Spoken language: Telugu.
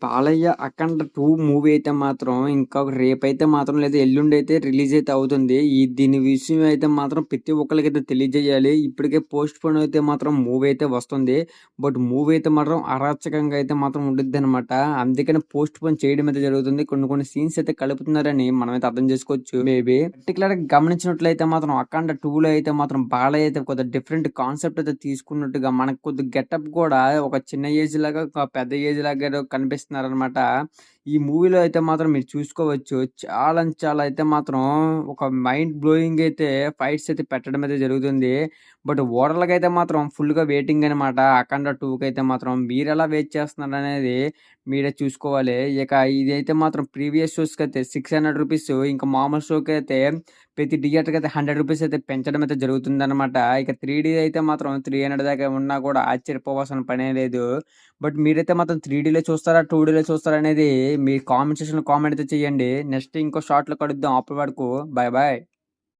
'బాలయ్య అఖండ 2' మూవీ అయితే మాత్రం ఇంకా రేపైతే మాత్రం లేదా ఎల్లుండైతే రిలీజ్ అయితే అవుతుంది. దీని విషయం అయితే మాత్రం ప్రతి ఒక్కళ్ళకైతే తెలియజేయాలి. ఇప్పటికే పోస్ట్‌పోన్ అయితే మాత్రం మూవీ అయితే వస్తుంది. బట్ మూవీ అయితే మాత్రం అరాచకంగా అయితే మాత్రం ఉండిద్దనమాట. అందుకని పోస్ట్‌పోన్ చేయడం అయితే జరుగుతుంది. కొన్ని కొన్ని సీన్స్ అయితే కలుపుతున్నారని మనమైతే అర్థం చేసుకోవచ్చు మేబీ. పర్టిక్యులర్‌గా గమనించినట్లయితే మాత్రం 'అఖండ 2'లో అయితే మాత్రం బాలయ్య అయితే కొద్దిగా డిఫరెంట్ కాన్సెప్ట్ అయితే తీసుకున్నట్టుగా మనకు కొద్దిగా గెటప్ కూడా ఒక చిన్న ఏజ్ లాగా, ఒక పెద్ద ఏజ్ లాగా ఏదో కనిపిస్తున్నారనమాట. ఈ మూవీలో అయితే మాత్రం మీరు చూసుకోవచ్చు. చాలా అంటే చాలా అయితే మాత్రం ఒక మైండ్ బ్లోయింగ్ అయితే ఫైట్స్ అయితే పెట్టడం అయితే జరుగుతుంది. బట్ ఓవరాల్‌గా మాత్రం ఫుల్‌గా వెయిటింగ్ అనమాట. 'అఖండ 2'కైతే మాత్రం మీరెలా వెయిట్ చేస్తున్నారనేది మీరే చూసుకోవాలి. ఇక ఇదైతే మాత్రం ప్రీవియస్ షోస్‌కైతే రూ. 600 ఇంకా మామూలు షోకైతే ప్రతి థియేటర్‌కైతే రూ. 100 అయితే పెంచడం అయితే జరుగుతుందనమాట. ఇక 3డీ అయితే మాత్రం 300 దాకా ఉన్నా కూడా ఆశ్చర్యపోవాల్సిన పనే లేదు. బట్ మీరైతే మాత్రం 3డీలో చూస్తారా? 2డీలో చూస్తారా? అనేది మీ కామెంట్ సెక్షన్‌లో కామెంట్ అయితే చేయండి. నెక్స్ట్ ఇంకో షార్ట్‌లో కలుద్దాం. అప్పటి వరకు బాయ్ బాయ్.